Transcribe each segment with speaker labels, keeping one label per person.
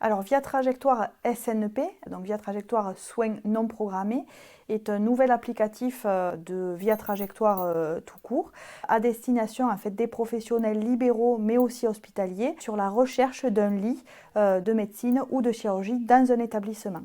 Speaker 1: Alors, Via Trajectoire SNP, donc Via Trajectoire Soins non programmés, est un nouvel applicatif de Via Trajectoire tout court à destination en fait, des professionnels libéraux mais aussi hospitaliers sur la recherche d'un lit de médecine ou de chirurgie dans un établissement.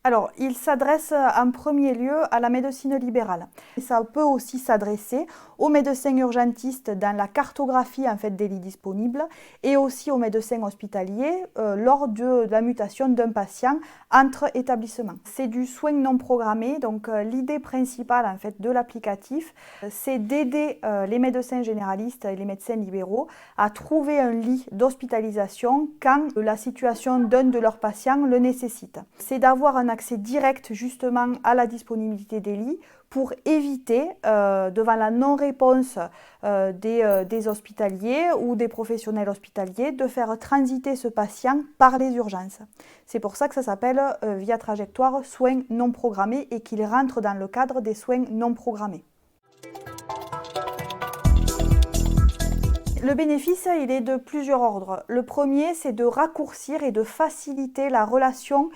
Speaker 1: Alors, il s'adresse en premier lieu à la médecine libérale. Ça peut aussi s'adresser aux médecins urgentistes dans la cartographie en fait, des lits disponibles et aussi aux médecins hospitaliers lors de la mutation d'un patient entre établissements. C'est du soin non programmé, donc l'idée principale en fait, de l'applicatif, c'est d'aider les médecins généralistes et les médecins libéraux à trouver un lit d'hospitalisation quand la situation d'un de leurs patients le nécessite. C'est d'avoir un accès direct justement à la disponibilité des lits pour éviter, devant la non-réponse des hospitaliers ou des professionnels hospitaliers, de faire transiter ce patient par les urgences. C'est pour ça que ça s'appelle Via Trajectoire soins non programmés et qu'il rentre dans le cadre des soins non programmés. Le bénéfice, il est de plusieurs ordres. Le premier, c'est de raccourcir et de faciliter la relation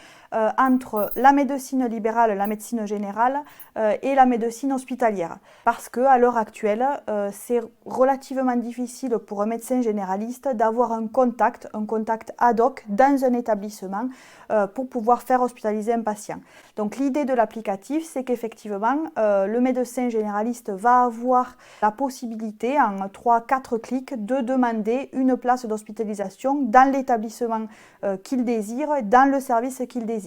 Speaker 1: entre la médecine libérale, la médecine générale et la médecine hospitalière. Parce qu'à l'heure actuelle, c'est relativement difficile pour un médecin généraliste d'avoir un contact ad hoc dans un établissement pour pouvoir faire hospitaliser un patient. Donc l'idée de l'applicatif, c'est qu'effectivement, le médecin généraliste va avoir la possibilité en 3-4 clics de demander une place d'hospitalisation dans l'établissement qu'il désire, dans le service qu'il désire.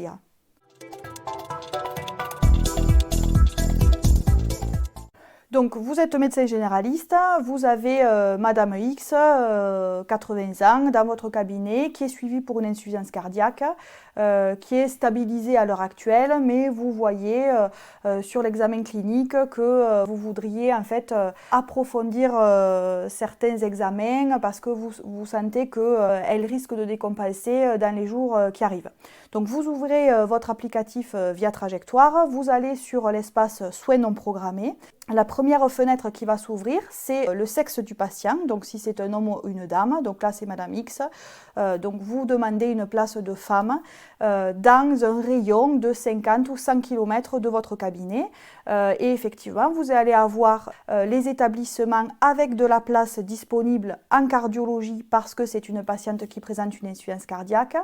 Speaker 1: Donc vous êtes médecin généraliste, vous avez Madame X, 80 ans, dans votre cabinet, qui est suivie pour une insuffisance cardiaque, qui est stabilisée à l'heure actuelle, mais vous voyez sur l'examen clinique que vous voudriez en fait approfondir certains examens parce que vous sentez qu'elle risque de décompenser dans les jours qui arrivent. Donc vous ouvrez votre applicatif Via Trajectoire, vous allez sur l'espace soins non programmés. La première fenêtre qui va s'ouvrir, c'est le sexe du patient, donc si c'est un homme ou une dame, donc là c'est Madame X, donc vous demandez une place de femme dans un rayon de 50 ou 100 km de votre cabinet et effectivement vous allez avoir les établissements avec de la place disponible en cardiologie parce que c'est une patiente qui présente une insuffisance cardiaque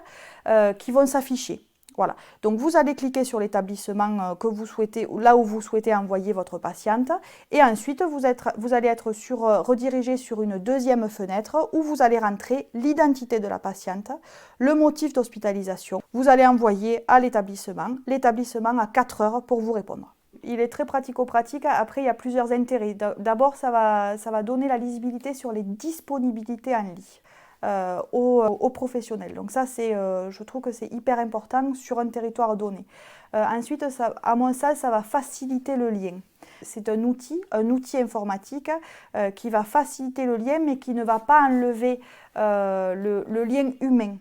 Speaker 1: qui vont s'afficher. Voilà, donc vous allez cliquer sur l'établissement que vous souhaitez, là où vous souhaitez envoyer votre patiente et ensuite vous allez être redirigé sur une deuxième fenêtre où vous allez rentrer l'identité de la patiente, le motif d'hospitalisation. Vous allez envoyer à l'établissement a 4 heures pour vous répondre. Il est très pratico-pratique, après il y a plusieurs intérêts. D'abord ça va donner la lisibilité sur les disponibilités en lit. Aux professionnels. Donc ça, je trouve que c'est hyper important sur un territoire donné. Ensuite, à mon sens, ça va faciliter le lien. C'est un outil informatique qui va faciliter le lien, mais qui ne va pas enlever le lien humain.